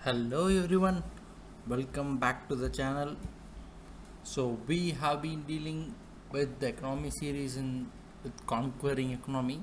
Hello everyone, welcome back to the channel. So we have been dealing with the economy series in with conquering economy.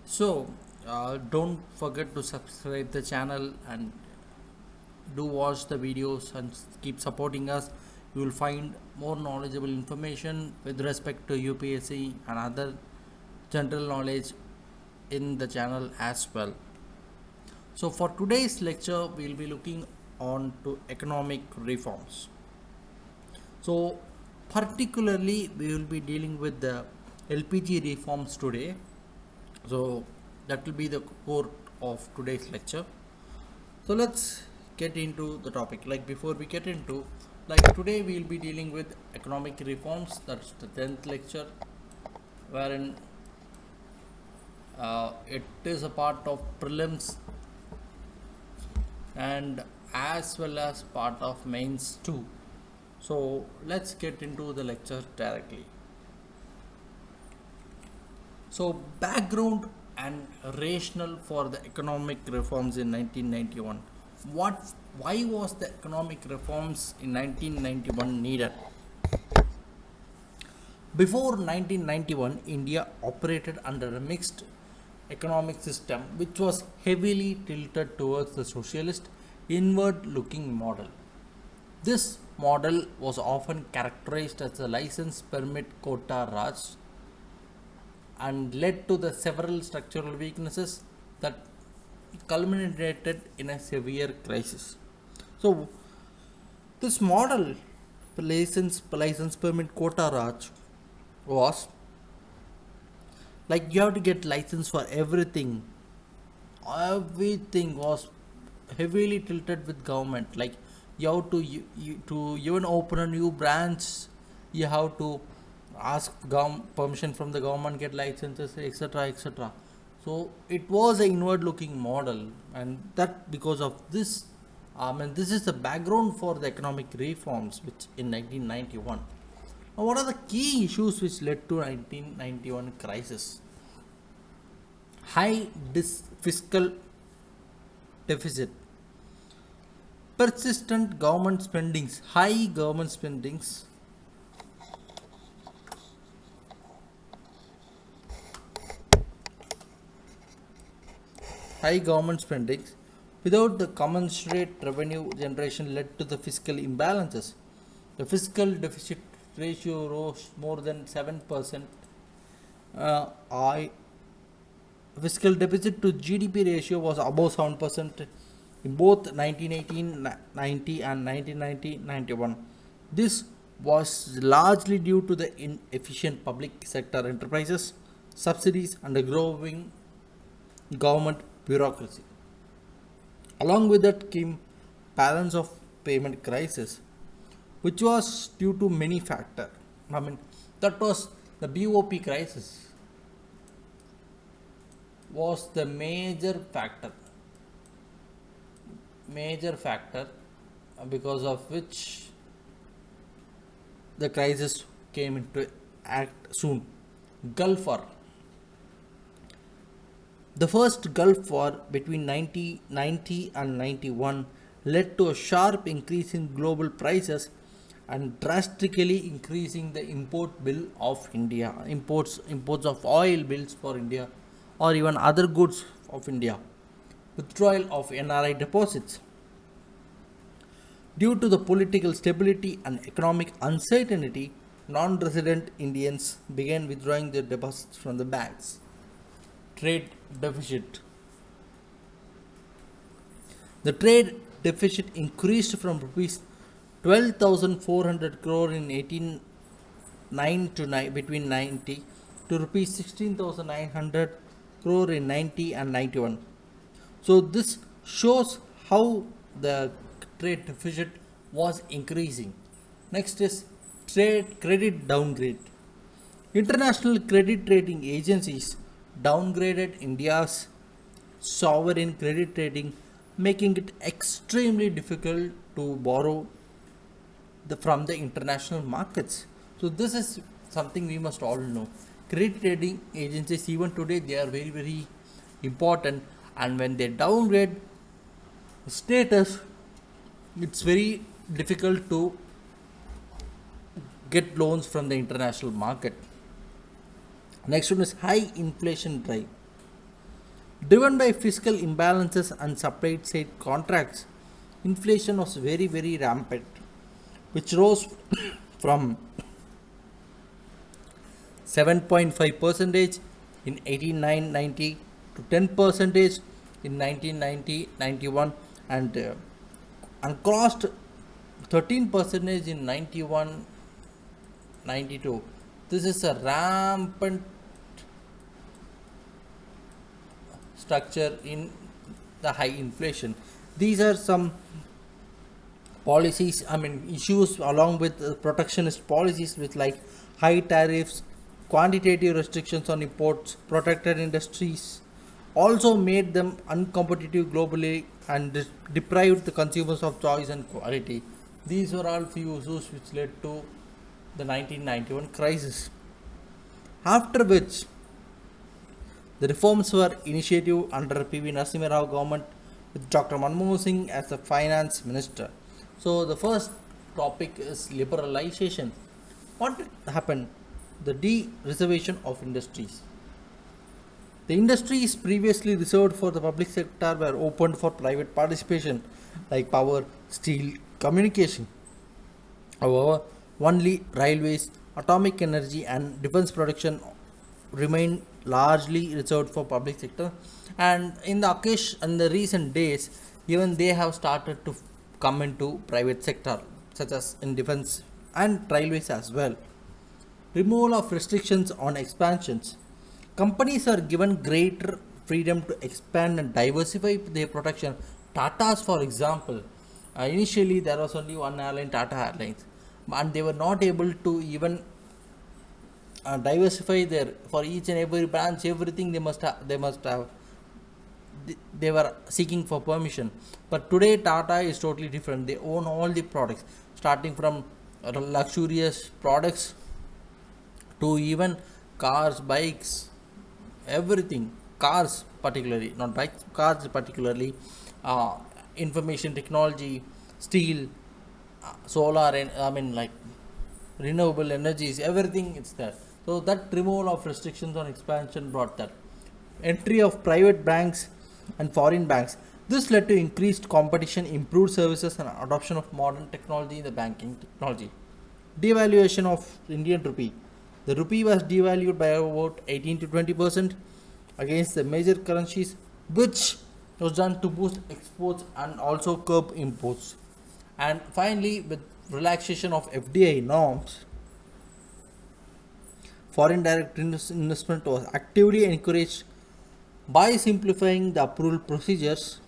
So don't forget to subscribe the channel and do watch the videos and keep supporting us. You will find more knowledgeable information with respect to UPSC and other general knowledge in the channel as well. So for today's lecture, we'll be looking on to economic reforms. So particularly, we will be dealing with the LPG reforms today. So that will be the core of today's lecture. So let's get into the topic. Like before we get into, like today we will be dealing with economic reforms. That's the 10th lecture, wherein it is a part of prelims and as well as part of mains too. So let's get into the lecture directly. So background and rationale for the economic reforms in 1991. Why was the economic reforms in 1991 needed? Before 1991, India operated under a mixed economic system which was heavily tilted towards the socialist, inward looking model. This model was often characterized as a license permit quota Raj and led to the several structural weaknesses that culminated in a severe crisis. So, this model, license permit quota Raj, was like you have to get license for everything. Everything was heavily tilted with government. Like you have to even open a new branch, you have to ask permission from the government, get licenses, etc., etc. So it was an inward looking model, and that because of this, this is the background for the economic reforms which in 1991. Now, what are the key issues which led to 1991 crisis? High fiscal deficit, persistent government spendings, high government spendings without the commensurate revenue generation led to the fiscal imbalances. The fiscal deficit ratio rose more than 7%. I Fiscal deficit to GDP ratio was above 7% in both 1918 90 and 1990-91. This was largely due to the inefficient public sector enterprises, subsidies, and a growing government bureaucracy. Along with that came balance of payment crisis, which was due to many factors. That was the BOP crisis was the major factor because of which the crisis came into act soon. Gulf War. The first Gulf War between 1990 and 91 led to a sharp increase in global prices and drastically increasing the import bill of India, imports of oil bills for India or even other goods of India, withdrawal of NRI deposits. Due to the political stability and economic uncertainty, non-resident Indians began withdrawing their deposits from the banks. Trade deficit. The trade deficit increased from rupees 12,400 crore in 1809 to between 90 to rupees 16,900 crore in 90 and 91. So this shows how the trade deficit was increasing. Next is trade credit downgrade. International credit rating agencies downgraded India's sovereign credit rating, making it extremely difficult to borrow from the international markets. So this is something we must all know. Credit rating agencies even today they are very important, and when they downgrade status, it's very difficult to get loans from the international market. Next one is high inflation drive. Driven by fiscal imbalances and supply side contracts, inflation was very, very rampant, which rose from 7.5 percentage in 1890 to 10 percentage in 1990-91, and crossed 13 percentage in 91-92. This is a rampant structure in the high inflation. These are some policies, issues along with protectionist policies with like high tariffs, quantitative restrictions on imports, protected industries, also made them uncompetitive globally and deprived the consumers of choice and quality. These were all few issues which led to the 1991 crisis. After which, the reforms were initiated under P.V. Narasimha Rao government with Dr. Manmohan Singh as the finance minister. So the first topic is liberalization. What happened? The de-reservation of industries. The industries previously reserved for the public sector were opened for private participation, like power, steel, communication. However, only railways, atomic energy, and defense production remain largely reserved for public sector. And in the occasion, in the recent days, even they have started to come into private sector, such as in defense and railways as well. Removal of restrictions on expansions. Companies are given greater freedom to expand and diversify their production. Tata's, for example, initially there was only one airline, Tata Airlines, and they were not able to even diversify their, for each and every branch, everything they must have they were seeking for permission. But today Tata is totally different. They own all the products, starting from luxurious products to even cars, bikes, everything. Cars particularly, not bikes, cars particularly, uh, information technology, steel, solar, and like renewable energies, everything is there. So that removal of restrictions on expansion brought that entry of private banks and foreign banks. This led to increased competition, improved services, and adoption of modern technology in the banking technology. Devaluation of Indian rupee. The rupee was devalued by about 18 to 20% against the major currencies, which was done to boost exports and also curb imports. And finally, with relaxation of FDI norms, foreign direct investment was actively encouraged by simplifying the approval procedures,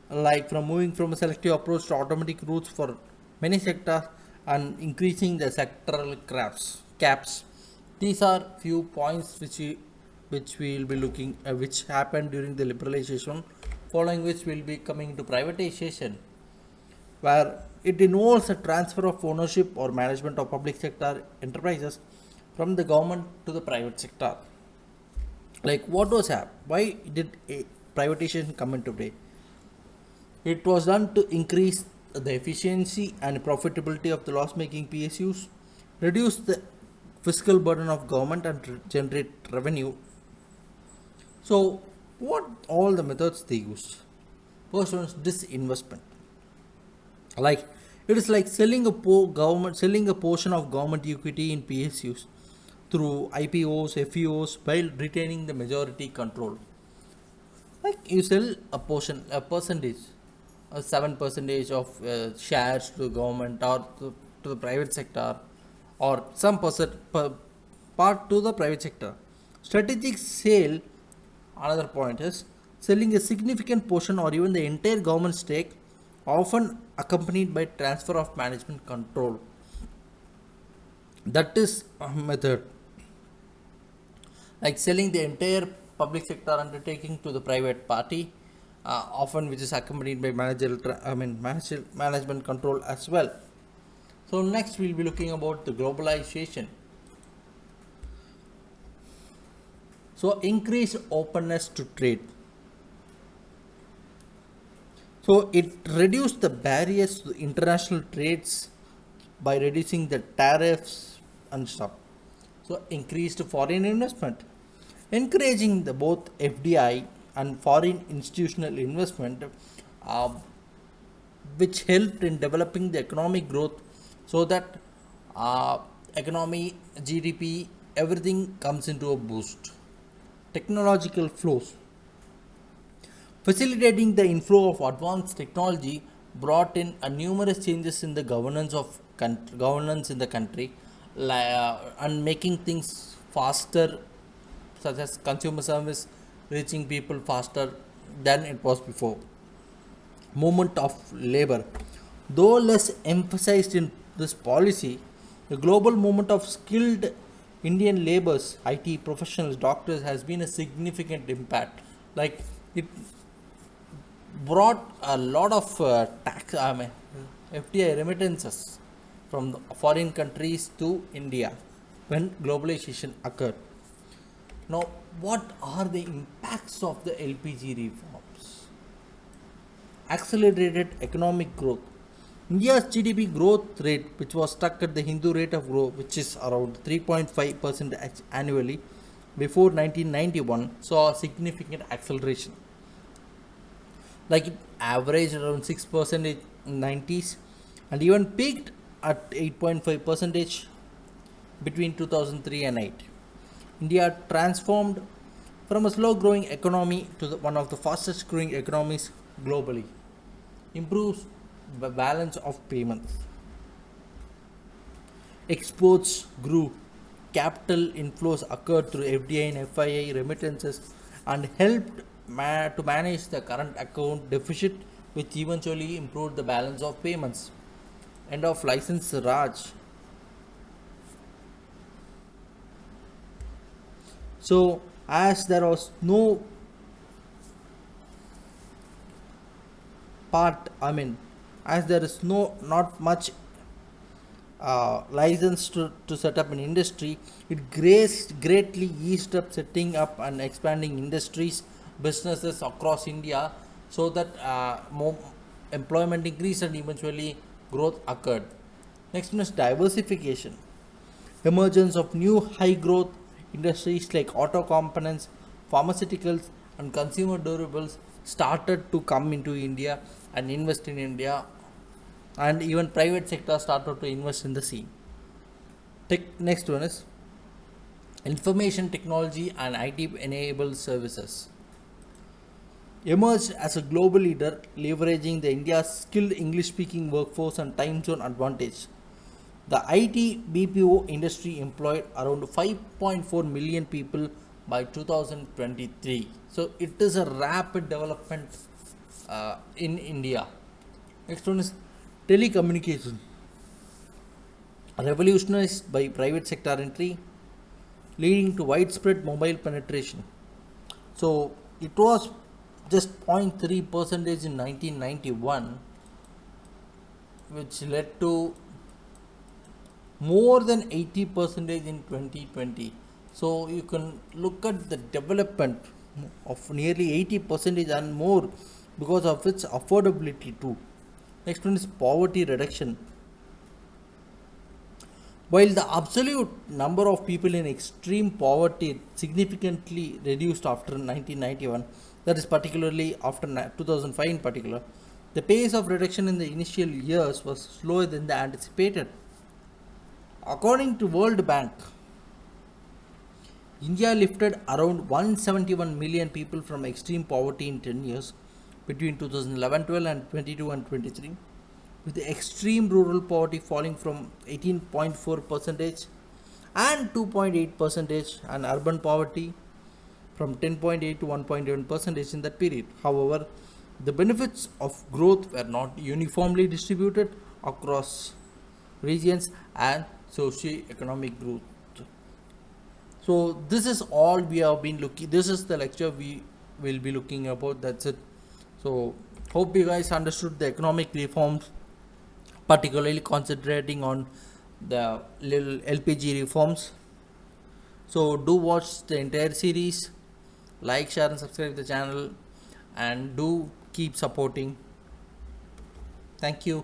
like from moving from a selective approach to automatic routes for many sectors and increasing the sectoral caps. These are few points which we will be looking, which happened during the liberalization, following which we will be coming to privatization, where it involves a transfer of ownership or management of public sector enterprises from the government to the private sector. Like what was happened? Why did a privatization come into play? It was done to increase the efficiency and profitability of the loss-making PSUs, reduce the fiscal burden of government, and generate revenue. So, what all the methods they used? First one is disinvestment. Like it is like selling a portion of government equity in PSUs through IPOs, FEOs, while retaining the majority control. Like you sell a portion, a percentage, a 7 percentage of shares to the government or to the private sector, or some part to the private sector. Strategic sale, another point is selling a significant portion or even the entire government stake, often accompanied by transfer of management control. That is a method, like selling the entire public sector undertaking to the private party, often which is accompanied by management control as well. So next we'll be looking about the globalization. So increased openness to trade. So it reduced the barriers to international trades by reducing the tariffs and stuff. So increased foreign investment, encouraging the both FDI and foreign institutional investment, uh, which helped in developing the economic growth, so that uh, economy, GDP, everything comes into a boost. Technological flows, facilitating the inflow of advanced technology brought in numerous changes in the governance in the country, and making things faster, such as consumer service reaching people faster than it was before. Movement of labor, though less emphasized in this policy, the global movement of skilled Indian laborers, IT professionals, doctors, has been a significant impact. Like, it brought a lot of FDI remittances from the foreign countries to India when globalization occurred. Now, what are the impacts of the LPG reforms? Accelerated economic growth. India's GDP growth rate, which was stuck at the Hindu rate of growth, which is around 3.5% annually before 1991, saw a significant acceleration. Like, it averaged around 6% in 90s and even peaked at 8.5 percentage between 2003 and 8. India transformed from a slow growing economy to one of the fastest growing economies globally. Improves the balance of payments. Exports grew. Capital inflows occurred through FDI and FII remittances and helped to manage the current account deficit, which eventually improved the balance of payments. End of license Raj. So, as there was no part, as there is not much license to set up an industry, it greatly eased up setting up and expanding industries, businesses across India, so that more employment increased and eventually growth occurred. Next one is diversification. Emergence of new high growth industries like auto components, pharmaceuticals, and consumer durables started to come into India and invest in India, and even private sector started to invest in the scene. Next one is information technology and IT enabled services. Emerged as a global leader, leveraging the India's skilled English speaking workforce and time zone advantage. The IT BPO industry employed around 5.4 million people by 2023. So it is a rapid development in India. Next one is telecommunication. Revolutionized by private sector entry, leading to widespread mobile penetration. So it was just 0.3 percentage in 1991, which led to more than 80 percentage in 2020. So you can look at the development of nearly 80 percentage and more because of its affordability too. Next one is poverty reduction. While the absolute number of people in extreme poverty significantly reduced after 1991, that is particularly after 2005 in particular, the pace of reduction in the initial years was slower than the anticipated. According to World Bank, India lifted around 171 million people from extreme poverty in 10 years between 2011-12 and 22 and 23, with the extreme rural poverty falling from 18.4 percentage and 2.8 percentage, and urban poverty from 10.8 to 1.1 percentage in that period. However, the benefits of growth were not uniformly distributed across regions and socio-economic growth. So this is all we have been looking. This is the lecture we will be looking about. That's it. So hope you guys understood the economic reforms, particularly concentrating on the little LPG reforms. So do watch the entire series, like, share, and subscribe the channel, and do keep supporting. Thank you.